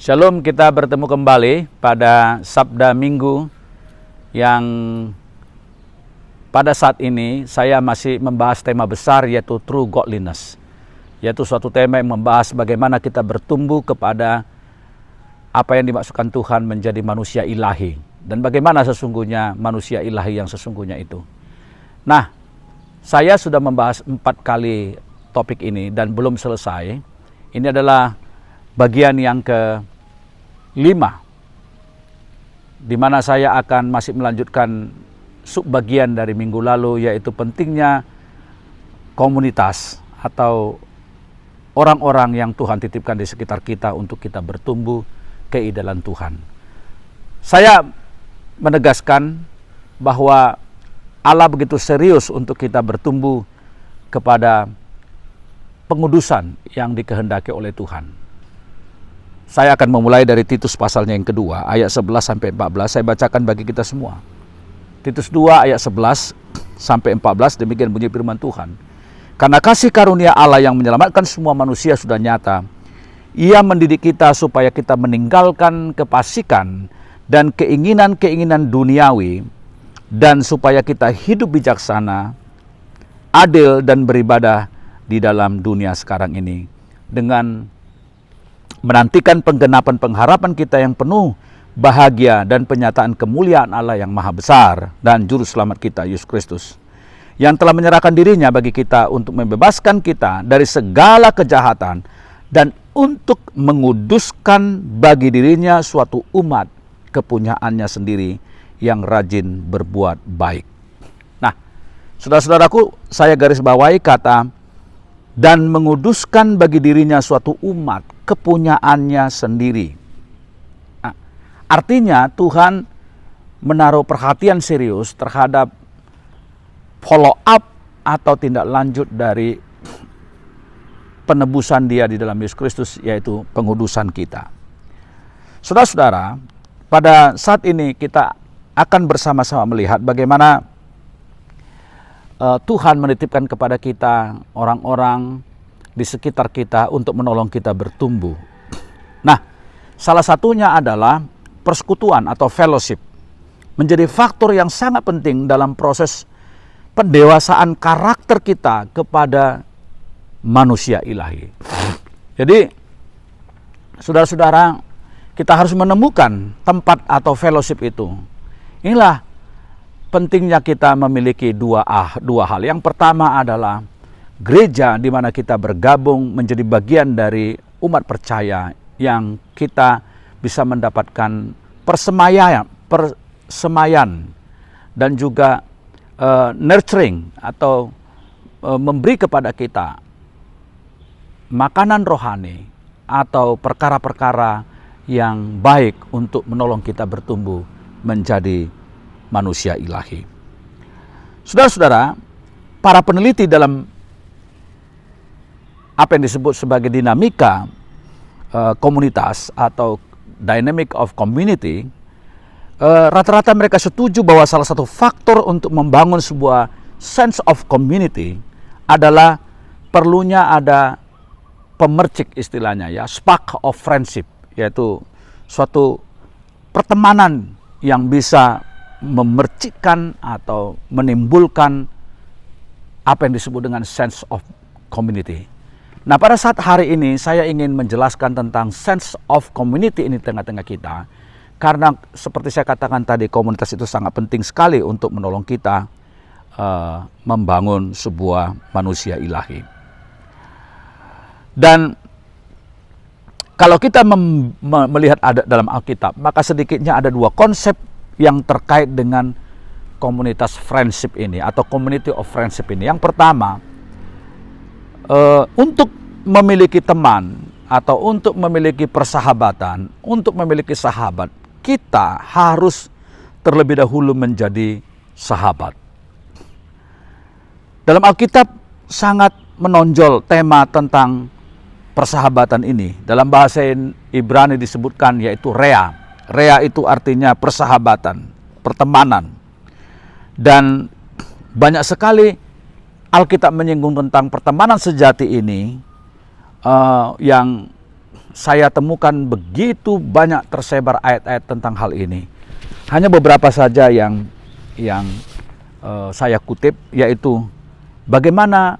Shalom, kita bertemu kembali pada Sabda Minggu yang pada saat ini saya masih membahas tema besar yaitu True Godliness. Yaitu suatu tema yang membahas bagaimana kita bertumbuh kepada apa yang dimaksudkan Tuhan menjadi manusia ilahi. Dan bagaimana sesungguhnya manusia ilahi yang sesungguhnya itu. Nah, saya sudah membahas 4 kali topik ini dan belum selesai. Ini adalah bagian yang ke-5, di mana saya akan masih melanjutkan subbagian dari minggu lalu, yaitu pentingnya komunitas atau orang-orang yang Tuhan titipkan di sekitar kita untuk kita bertumbuh keidalan Tuhan. Saya menegaskan bahwa Allah begitu serius untuk kita bertumbuh kepada pengudusan yang dikehendaki oleh Tuhan. Saya akan memulai dari Titus pasalnya yang kedua, ayat 11 sampai 14. Saya bacakan bagi kita semua. Titus 2 ayat 11 sampai 14, demikian bunyi firman Tuhan. Karena kasih karunia Allah yang menyelamatkan semua manusia sudah nyata. Ia mendidik kita supaya kita meninggalkan kefasikan dan keinginan-keinginan duniawi, dan supaya kita hidup bijaksana, adil, dan beribadah di dalam dunia sekarang ini, dengan menantikan penggenapan pengharapan kita yang penuh bahagia dan penyataan kemuliaan Allah yang maha besar dan juru selamat kita, Yesus Kristus, yang telah menyerahkan dirinya bagi kita untuk membebaskan kita dari segala kejahatan dan untuk menguduskan bagi dirinya suatu umat kepunyaannya sendiri yang rajin berbuat baik. Nah, saudara-saudaraku, saya garis bawahi kata dan menguduskan bagi dirinya suatu umat kepunyaannya sendiri. Nah, artinya Tuhan menaruh perhatian serius terhadap follow up atau tindak lanjut dari penebusan Dia di dalam Yesus Kristus, yaitu pengudusan kita. Saudara-saudara, pada saat ini kita akan bersama-sama melihat bagaimana Tuhan menitipkan kepada kita orang-orang di sekitar kita untuk menolong kita bertumbuh. Nah, salah satunya adalah persekutuan atau fellowship. Menjadi faktor yang sangat penting dalam proses pendewasaan karakter kita kepada manusia ilahi. Jadi, saudara-saudara, kita harus menemukan tempat atau fellowship itu. Inilah pentingnya kita memiliki dua hal. Yang pertama adalah gereja di mana kita bergabung menjadi bagian dari umat percaya yang kita bisa mendapatkan persemaian dan juga nurturing atau memberi kepada kita makanan rohani atau perkara-perkara yang baik untuk menolong kita bertumbuh menjadi manusia ilahi. Saudara-saudara, para peneliti dalam apa yang disebut sebagai dinamika komunitas atau dynamic of community, rata-rata mereka setuju bahwa salah satu faktor untuk membangun sebuah sense of community adalah perlunya ada pemercik, istilahnya ya, spark of friendship, yaitu suatu pertemanan yang bisa memercikkan atau menimbulkan apa yang disebut dengan sense of community. Nah, pada saat hari ini saya ingin menjelaskan tentang sense of community ini tengah-tengah kita, karena seperti saya katakan tadi, komunitas itu sangat penting sekali untuk menolong kita membangun sebuah manusia ilahi. Dan kalau kita melihat ada dalam Alkitab, maka sedikitnya ada 2 konsep yang terkait dengan komunitas friendship ini atau community of friendship ini. Yang pertama, untuk memiliki teman atau untuk memiliki persahabatan, untuk memiliki sahabat, kita harus terlebih dahulu menjadi sahabat. Dalam Alkitab sangat menonjol tema tentang persahabatan ini. Dalam bahasa Ibrani disebutkan yaitu rea. Rea itu artinya persahabatan, pertemanan. Dan banyak sekali Alkitab menyinggung tentang pertemanan sejati ini yang saya temukan begitu banyak tersebar ayat-ayat tentang hal ini. Hanya beberapa saja yang saya kutip, yaitu bagaimana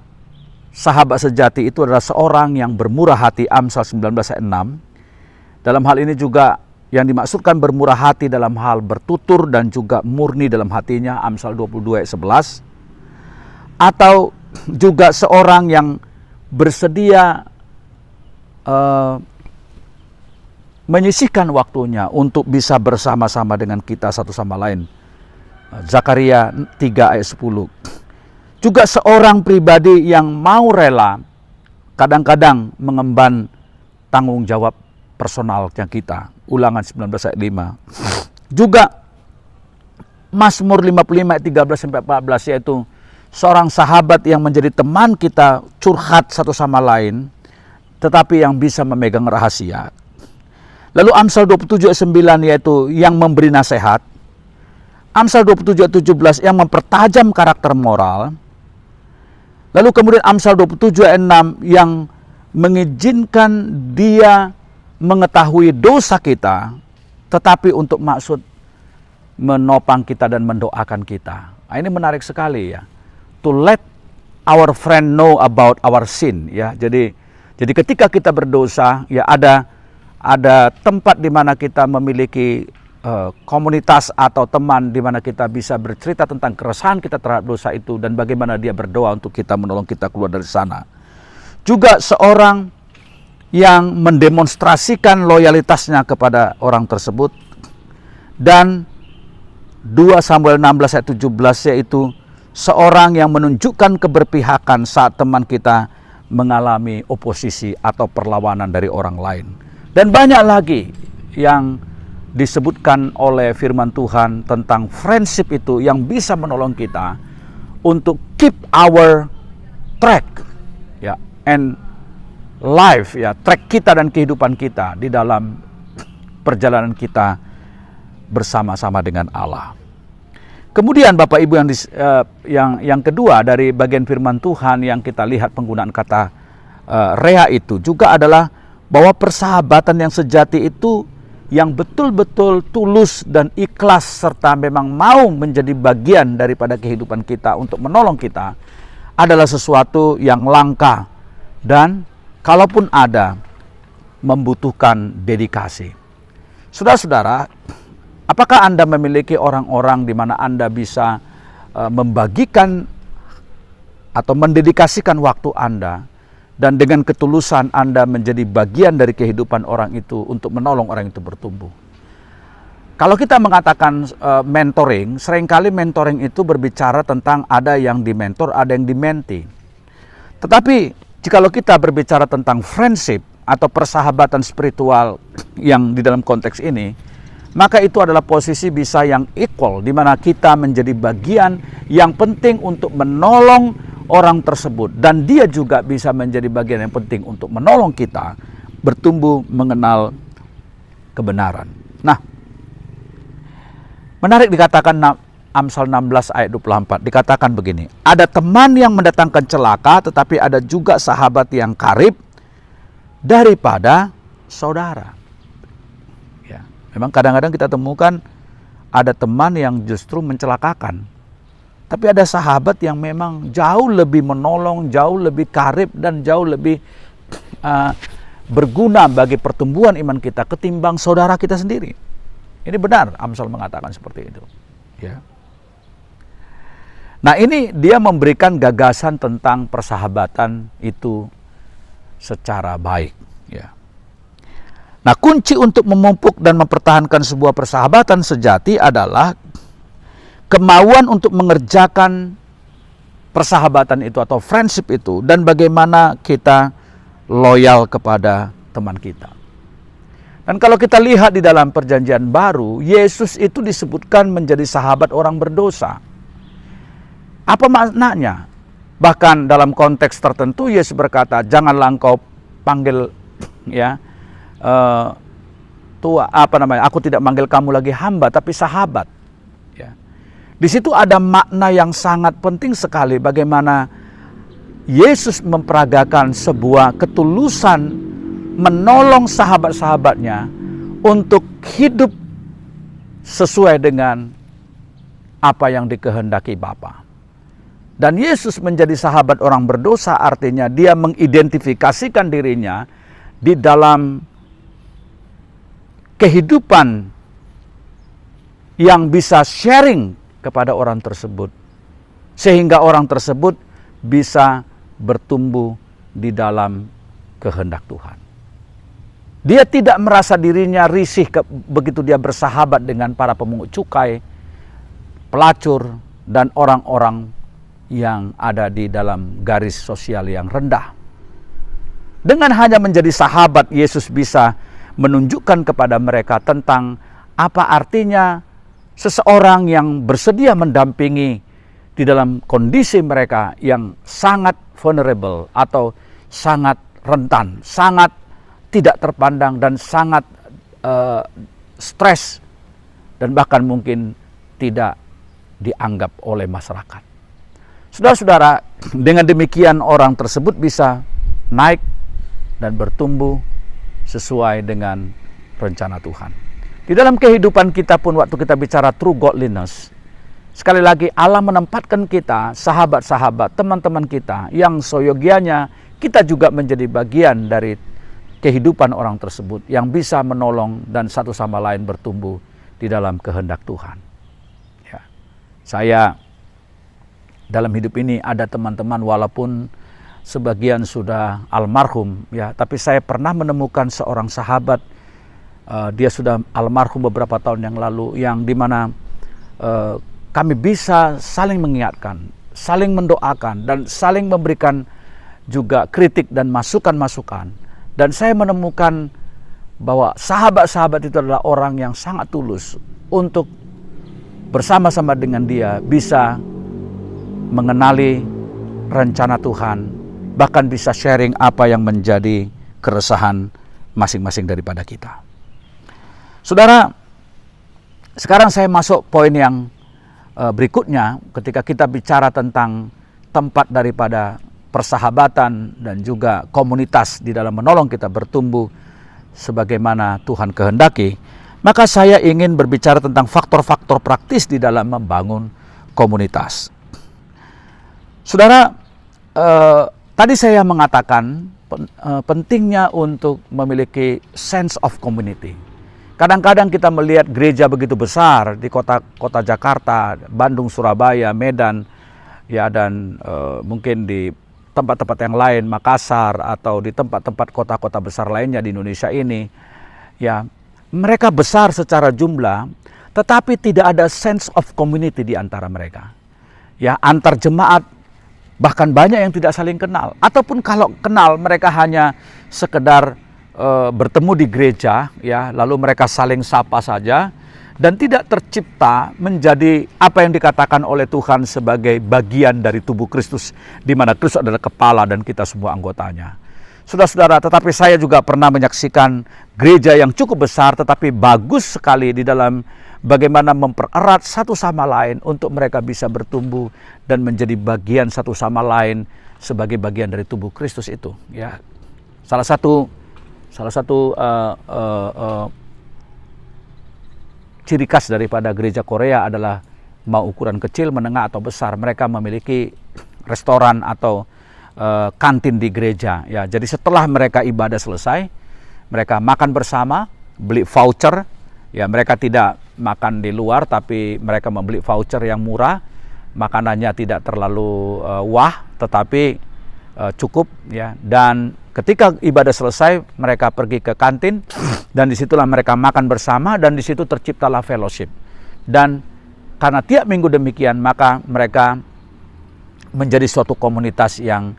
sahabat sejati itu adalah seorang yang bermurah hati, Amsal 19 ayat 6. Dalam hal ini juga yang dimaksudkan bermurah hati dalam hal bertutur dan juga murni dalam hatinya, Amsal 22 ayat 11. Atau juga seorang yang bersedia menyisihkan waktunya untuk bisa bersama-sama dengan kita satu sama lain, Zakaria 3 ayat 10. Juga seorang pribadi yang mau rela kadang-kadang mengemban tanggung jawab personalnya kita, Ulangan 19 ayat 5. Juga Mazmur 55 ayat 13-14, yaitu seorang sahabat yang menjadi teman kita curhat satu sama lain, tetapi yang bisa memegang rahasia. Lalu Amsal 27 ayat 9, yaitu yang memberi nasihat. Amsal 27 ayat 17 yang mempertajam karakter moral. Lalu kemudian Amsal 27 ayat 6 yang mengizinkan dia mengetahui dosa kita, tetapi untuk maksud menopang kita dan mendoakan kita. Nah, ini menarik sekali ya. To let our friend know about our sin ya. Jadi ketika kita berdosa ya, ada tempat di mana kita memiliki komunitas atau teman di mana kita bisa bercerita tentang keresahan kita terhadap dosa itu dan bagaimana dia berdoa untuk kita, menolong kita keluar dari sana. Juga seorang yang mendemonstrasikan loyalitasnya kepada orang tersebut. Dan 2 Samuel 16 ayat 17, yaitu seorang yang menunjukkan keberpihakan saat teman kita mengalami oposisi atau perlawanan dari orang lain. Dan banyak lagi yang disebutkan oleh firman Tuhan tentang friendship itu yang bisa menolong kita untuk keep our track ya, and life ya, track kita dan kehidupan kita di dalam perjalanan kita bersama-sama dengan Allah. Kemudian Bapak Ibu yang kedua dari bagian firman Tuhan yang kita lihat penggunaan kata rea itu juga adalah bahwa persahabatan yang sejati itu yang betul-betul tulus dan ikhlas serta memang mau menjadi bagian daripada kehidupan kita untuk menolong kita adalah sesuatu yang langka dan kalaupun ada membutuhkan dedikasi. Saudara-saudara, apakah Anda memiliki orang-orang di mana Anda bisa membagikan atau mendedikasikan waktu Anda dan dengan ketulusan Anda menjadi bagian dari kehidupan orang itu untuk menolong orang itu bertumbuh? Kalau kita mengatakan mentoring, seringkali mentoring itu berbicara tentang ada yang dimentor, ada yang dimenti. Tetapi jikalau kita berbicara tentang friendship atau persahabatan spiritual yang di dalam konteks ini, maka itu adalah posisi bisa yang equal, di mana kita menjadi bagian yang penting untuk menolong orang tersebut, dan dia juga bisa menjadi bagian yang penting untuk menolong kita bertumbuh mengenal kebenaran. Nah, menarik dikatakan Amsal 16 ayat 24, dikatakan begini, ada teman yang mendatangkan celaka, tetapi ada juga sahabat yang karib daripada saudara. Ya, memang kadang-kadang kita temukan ada teman yang justru mencelakakan. Tapi ada sahabat yang memang jauh lebih menolong, jauh lebih karib, dan jauh lebih berguna bagi pertumbuhan iman kita ketimbang saudara kita sendiri. Ini benar, Amsal mengatakan seperti itu. Ya. Nah, ini dia memberikan gagasan tentang persahabatan itu secara baik. Ya. Nah, kunci untuk memupuk dan mempertahankan sebuah persahabatan sejati adalah kemauan untuk mengerjakan persahabatan itu atau friendship itu, dan bagaimana kita loyal kepada teman kita. Dan kalau kita lihat di dalam perjanjian baru, Yesus itu disebutkan menjadi sahabat orang berdosa. Apa maknanya? Bahkan dalam konteks tertentu Yesus berkata, janganlah engkau panggil aku tidak manggil kamu lagi hamba, tapi sahabat. Di situ ada makna yang sangat penting sekali bagaimana Yesus memperagakan sebuah ketulusan menolong sahabat-sahabatnya untuk hidup sesuai dengan apa yang dikehendaki Bapa. Dan Yesus menjadi sahabat orang berdosa, artinya dia mengidentifikasikan dirinya di dalam kehidupan yang bisa sharing kepada orang tersebut, sehingga orang tersebut bisa bertumbuh di dalam kehendak Tuhan. Dia tidak merasa dirinya risih begitu dia bersahabat dengan para pemungut cukai, pelacur, dan orang-orang yang ada di dalam garis sosial yang rendah. Dengan hanya menjadi sahabat, Yesus bisa menunjukkan kepada mereka tentang apa artinya seseorang yang bersedia mendampingi di dalam kondisi mereka yang sangat vulnerable atau sangat rentan, sangat tidak terpandang dan sangat stres dan bahkan mungkin tidak dianggap oleh masyarakat. Saudara-saudara, dengan demikian orang tersebut bisa naik dan bertumbuh sesuai dengan rencana Tuhan. Di dalam kehidupan kita pun waktu kita bicara true godliness, sekali lagi Allah menempatkan kita, sahabat-sahabat, teman-teman kita yang seyogianya kita juga menjadi bagian dari kehidupan orang tersebut yang bisa menolong dan satu sama lain bertumbuh di dalam kehendak Tuhan. Ya. Saya dalam hidup ini ada teman-teman walaupun sebagian sudah almarhum, ya, tapi saya pernah menemukan seorang sahabat, dia sudah almarhum beberapa tahun yang lalu, yang dimana kami bisa saling mengingatkan, saling mendoakan, dan saling memberikan juga kritik dan masukan-masukan. Dan saya menemukan bahwa sahabat-sahabat itu adalah orang yang sangat tulus untuk bersama-sama dengan dia bisa mengenali rencana Tuhan, bahkan bisa sharing apa yang menjadi keresahan masing-masing daripada kita. Saudara, sekarang saya masuk poin yang berikutnya ketika kita bicara tentang tempat daripada persahabatan dan juga komunitas di dalam menolong kita bertumbuh sebagaimana Tuhan kehendaki. Maka saya ingin berbicara tentang faktor-faktor praktis di dalam membangun komunitas. Saudara, tadi saya mengatakan pentingnya untuk memiliki sense of community. Kadang-kadang kita melihat gereja begitu besar di kota Jakarta, Bandung, Surabaya, Medan, ya, dan mungkin di tempat-tempat yang lain, Makassar, atau di tempat-tempat kota-kota besar lainnya di Indonesia ini, ya, mereka besar secara jumlah, tetapi tidak ada sense of community di antara mereka. Ya, antar jemaat bahkan banyak yang tidak saling kenal, ataupun kalau kenal mereka hanya sekedar bertemu di gereja, ya, lalu mereka saling sapa saja dan tidak tercipta menjadi apa yang dikatakan oleh Tuhan sebagai bagian dari tubuh Kristus, di mana Kristus adalah kepala dan kita semua anggotanya. Saudara-saudara, tetapi saya juga pernah menyaksikan gereja yang cukup besar tetapi bagus sekali di dalam bagaimana mempererat satu sama lain untuk mereka bisa bertumbuh dan menjadi bagian satu sama lain sebagai bagian dari tubuh Kristus itu. Ya, salah satu ciri khas daripada gereja Korea adalah mau ukuran kecil, menengah atau besar, mereka memiliki restoran atau kantin di gereja. Ya, jadi setelah mereka ibadah selesai, mereka makan bersama, beli voucher. Ya, mereka tidak makan di luar, tapi mereka membeli voucher yang murah. Makanannya tidak terlalu wah, tetapi cukup, ya. Dan ketika ibadah selesai, mereka pergi ke kantin dan disitulah mereka makan bersama dan disitu terciptalah fellowship. Dan karena tiap minggu demikian, maka mereka menjadi suatu komunitas yang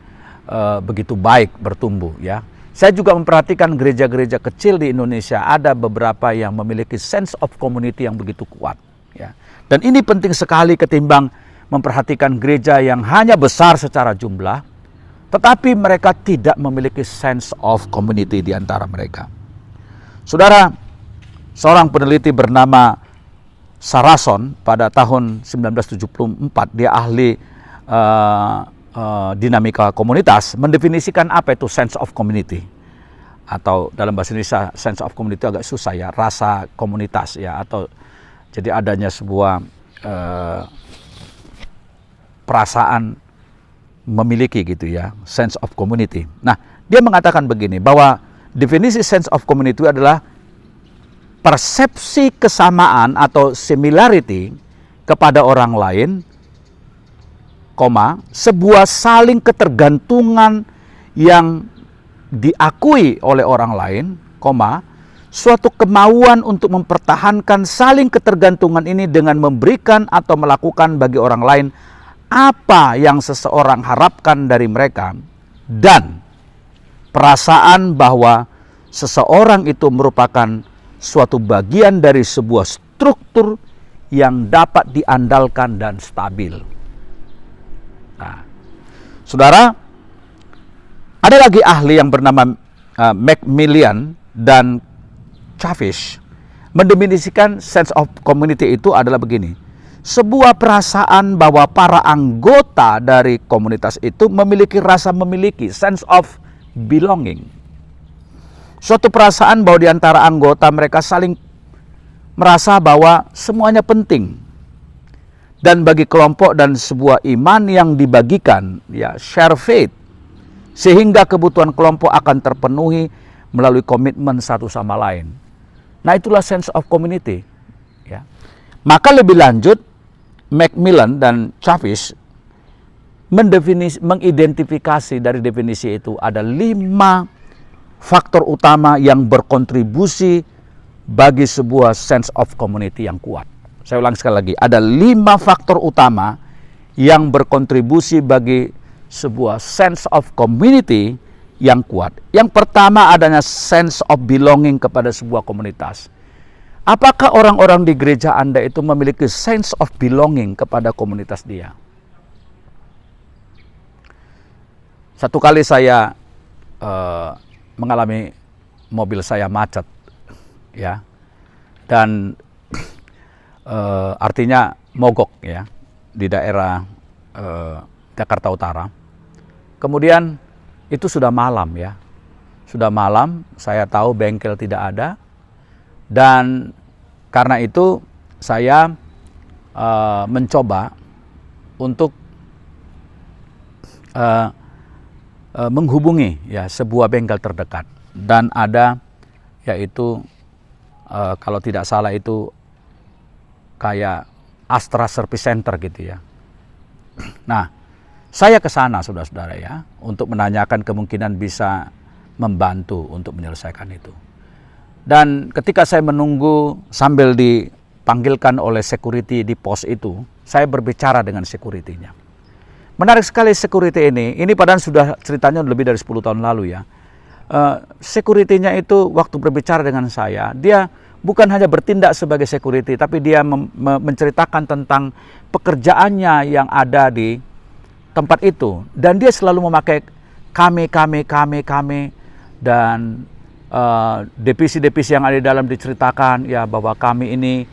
begitu baik bertumbuh, ya. Saya juga memperhatikan gereja-gereja kecil di Indonesia, ada beberapa yang memiliki sense of community yang begitu kuat, ya. Dan ini penting sekali ketimbang memperhatikan gereja yang hanya besar secara jumlah, tetapi mereka tidak memiliki sense of community di antara mereka. Saudara, seorang peneliti bernama Sarason pada tahun 1974, dia ahli dinamika komunitas, mendefinisikan apa itu sense of community. atau dalam bahasa Indonesia sense of community agak susah ya, rasa komunitas ya, atau jadi adanya sebuah perasaan memiliki gitu ya, sense of community. Nah, dia mengatakan begini, bahwa definisi sense of community adalah persepsi kesamaan atau similarity kepada orang lain, sebuah saling ketergantungan yang diakui oleh orang lain, suatu kemauan untuk mempertahankan saling ketergantungan ini dengan memberikan atau melakukan bagi orang lain apa yang seseorang harapkan dari mereka, dan perasaan bahwa seseorang itu merupakan suatu bagian dari sebuah struktur yang dapat diandalkan dan stabil. Nah, saudara, ada lagi ahli yang bernama Macmillan dan Chavis mendefinisikan sense of community itu adalah begini: sebuah perasaan bahwa para anggota dari komunitas itu memiliki rasa memiliki, sense of belonging. Suatu perasaan bahwa di antara anggota mereka saling merasa bahwa semuanya penting. Dan bagi kelompok dan sebuah iman yang dibagikan, ya, share faith, sehingga kebutuhan kelompok akan terpenuhi melalui komitmen satu sama lain. Nah, itulah sense of community. Ya. Maka lebih lanjut, Macmillan dan Chavis mengidentifikasi dari definisi itu ada 5 faktor utama yang berkontribusi bagi sebuah sense of community yang kuat. Saya ulang sekali lagi, ada 5 faktor utama yang berkontribusi bagi sebuah sense of community yang kuat. Yang pertama, adanya sense of belonging kepada sebuah komunitas. Apakah orang-orang di gereja Anda itu memiliki sense of belonging kepada komunitas dia? Satu kali saya mengalami mobil saya macet, ya, dan artinya mogok ya di daerah Jakarta Utara. Kemudian itu sudah malam ya, sudah malam. Saya tahu bengkel tidak ada, dan karena itu saya mencoba untuk menghubungi ya sebuah bengkel terdekat, dan ada yaitu kalau tidak salah itu kayak Astra Service Center gitu ya. Nah, saya ke sana saudara-saudara ya, untuk menanyakan kemungkinan bisa membantu untuk menyelesaikan itu. Dan ketika saya menunggu sambil dipanggilkan oleh security di pos itu, saya berbicara dengan security-nya. Menarik sekali security ini padahal sudah ceritanya lebih dari 10 tahun lalu ya. Security-nya itu waktu berbicara dengan saya, dia bukan hanya bertindak sebagai security, tapi dia menceritakan tentang pekerjaannya yang ada di tempat itu. Dan dia selalu memakai kami, dan divisi-divisi yang ada di dalam diceritakan ya bahwa kami ini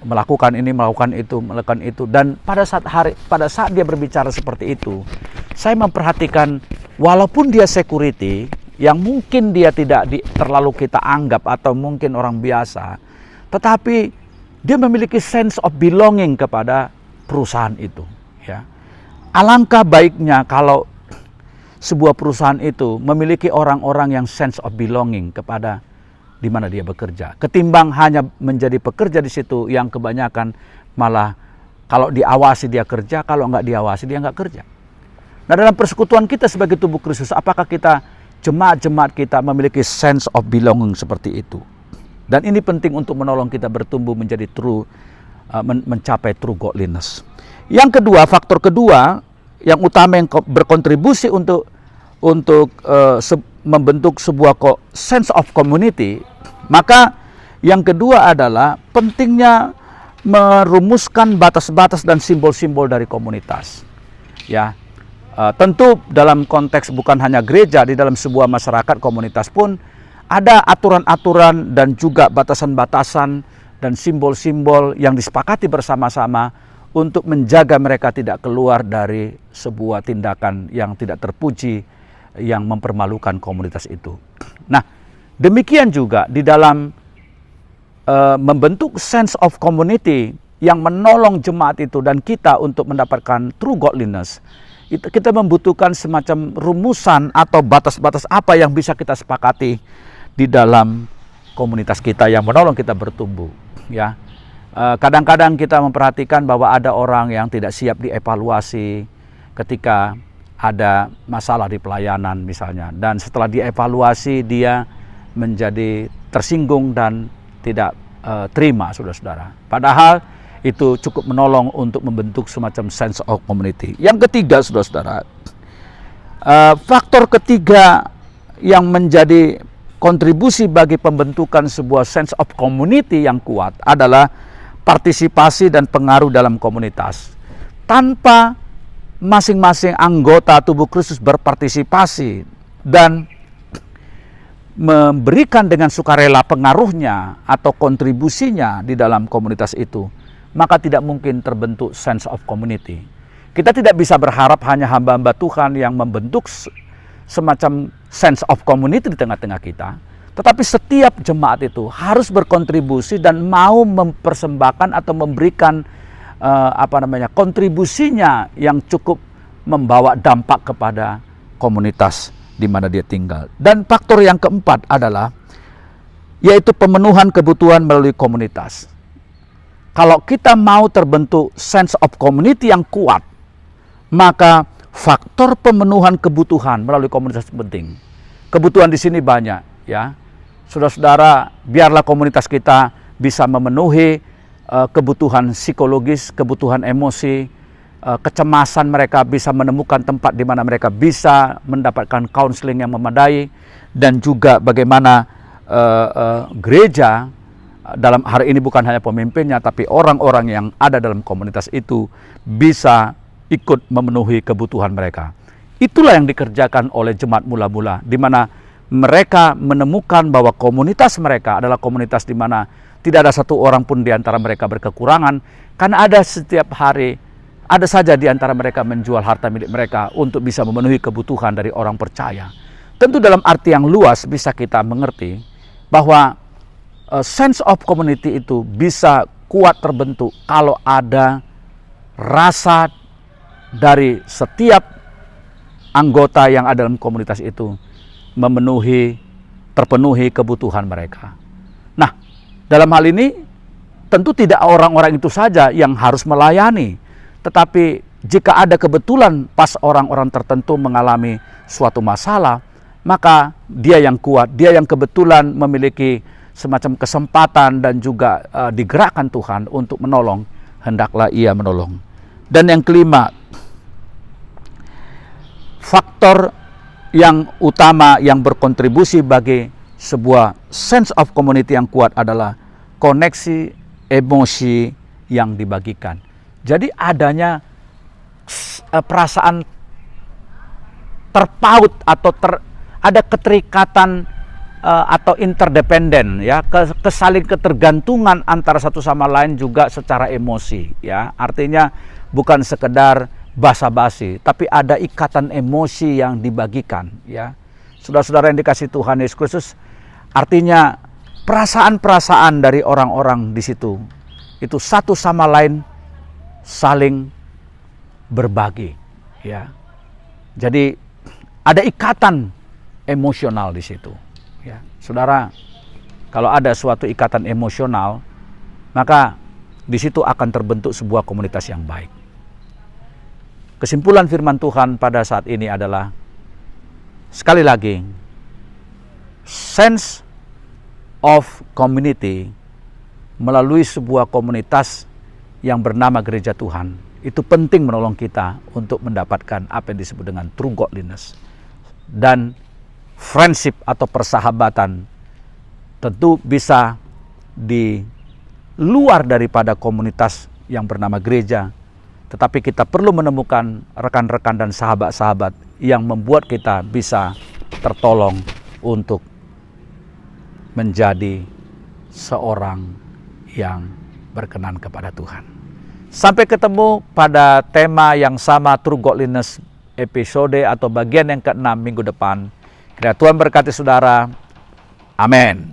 melakukan ini, melakukan itu. Dan pada saat dia berbicara seperti itu, saya memperhatikan walaupun dia security yang mungkin dia tidak terlalu kita anggap atau mungkin orang biasa, tetapi dia memiliki sense of belonging kepada perusahaan itu ya. Alangkah baiknya kalau sebuah perusahaan itu memiliki orang-orang yang sense of belonging kepada di mana dia bekerja, ketimbang hanya menjadi pekerja di situ yang kebanyakan malah kalau diawasi dia kerja, kalau nggak diawasi dia nggak kerja. Nah, dalam persekutuan kita sebagai tubuh Kristus, apakah kita jemaat-jemaat kita memiliki sense of belonging seperti itu? Dan ini penting untuk menolong kita bertumbuh menjadi mencapai true godliness. Yang kedua, faktor kedua yang utama yang berkontribusi untuk membentuk sebuah sense of community, maka yang kedua adalah pentingnya merumuskan batas-batas dan simbol-simbol dari komunitas. Ya, tentu dalam konteks bukan hanya gereja, di dalam sebuah masyarakat komunitas pun ada aturan-aturan dan juga batasan-batasan dan simbol-simbol yang disepakati bersama-sama untuk menjaga mereka tidak keluar dari sebuah tindakan yang tidak terpuji yang mempermalukan komunitas itu. Nah, demikian juga di dalam membentuk sense of community yang menolong jemaat itu dan kita untuk mendapatkan true godliness. Kita membutuhkan semacam rumusan atau batas-batas apa yang bisa kita sepakati di dalam komunitas kita yang menolong kita bertumbuh. Ya, kadang-kadang kita memperhatikan bahwa ada orang yang tidak siap dievaluasi ketika ada masalah di pelayanan misalnya, dan setelah dievaluasi dia menjadi tersinggung dan tidak terima, saudara-saudara. Padahal itu cukup menolong untuk membentuk semacam sense of community. Yang ketiga, saudara-saudara, faktor ketiga yang menjadi kontribusi bagi pembentukan sebuah sense of community yang kuat adalah partisipasi dan pengaruh dalam komunitas. Tanpa masing-masing anggota tubuh Kristus berpartisipasi dan memberikan dengan sukarela pengaruhnya atau kontribusinya di dalam komunitas itu, maka tidak mungkin terbentuk sense of community. Kita tidak bisa berharap hanya hamba-hamba Tuhan yang membentuk semacam sense of community di tengah-tengah kita. Tetapi setiap jemaat itu harus berkontribusi dan mau mempersembahkan atau memberikan kontribusinya yang cukup membawa dampak kepada komunitas di mana dia tinggal. Dan faktor yang keempat adalah yaitu pemenuhan kebutuhan melalui komunitas. Kalau kita mau terbentuk sense of community yang kuat, maka faktor pemenuhan kebutuhan melalui komunitas penting. Kebutuhan di sini banyak, ya. Saudara-saudara, biarlah komunitas kita bisa memenuhi kebutuhan psikologis, kebutuhan emosi, kecemasan mereka, bisa menemukan tempat di mana mereka bisa mendapatkan counseling yang memadai, dan juga bagaimana gereja dalam hari ini bukan hanya pemimpinnya, tapi orang-orang yang ada dalam komunitas itu bisa ikut memenuhi kebutuhan mereka. Itulah yang dikerjakan oleh jemaat mula-mula, di mana mereka menemukan bahwa komunitas mereka adalah komunitas di mana tidak ada satu orang pun di antara mereka berkekurangan, karena ada setiap hari, ada saja di antara mereka menjual harta milik mereka untuk bisa memenuhi kebutuhan dari orang percaya. Tentu dalam arti yang luas bisa kita mengerti bahwa sense of community itu bisa kuat terbentuk kalau ada rasa dari setiap anggota yang ada dalam komunitas itu terpenuhi kebutuhan mereka. Nah, dalam hal ini tentu tidak orang-orang itu saja yang harus melayani, tetapi jika ada kebetulan pas orang-orang tertentu mengalami suatu masalah, maka dia yang kuat, dia yang kebetulan memiliki semacam kesempatan dan juga digerakkan Tuhan untuk menolong, hendaklah ia menolong. Dan yang kelima, faktor yang utama yang berkontribusi bagi sebuah sense of community yang kuat adalah koneksi emosi yang dibagikan. Jadi adanya perasaan terpaut atau ada keterikatan atau interdependen, ya, kesaling ketergantungan antara satu sama lain juga secara emosi, ya. Artinya bukan sekedar basa-basi, tapi ada ikatan emosi yang dibagikan, ya. Saudara-saudara yang dikasihi Tuhan Yesus Kristus, artinya perasaan-perasaan dari orang-orang di situ itu satu sama lain saling berbagi, ya. Jadi ada ikatan emosional di situ. Ya, saudara, kalau ada suatu ikatan emosional, maka di situ akan terbentuk sebuah komunitas yang baik. Kesimpulan firman Tuhan pada saat ini adalah, sekali lagi, sense of community melalui sebuah komunitas yang bernama Gereja Tuhan, itu penting menolong kita untuk mendapatkan apa yang disebut dengan true godliness. Dan friendship atau persahabatan tentu bisa di luar daripada komunitas yang bernama gereja, tetapi kita perlu menemukan rekan-rekan dan sahabat-sahabat yang membuat kita bisa tertolong untuk menjadi seorang yang berkenan kepada Tuhan. Sampai ketemu pada tema yang sama, True Godliness episode atau bagian yang ke-6 minggu depan. Kiranya Tuhan berkati saudara. Amin.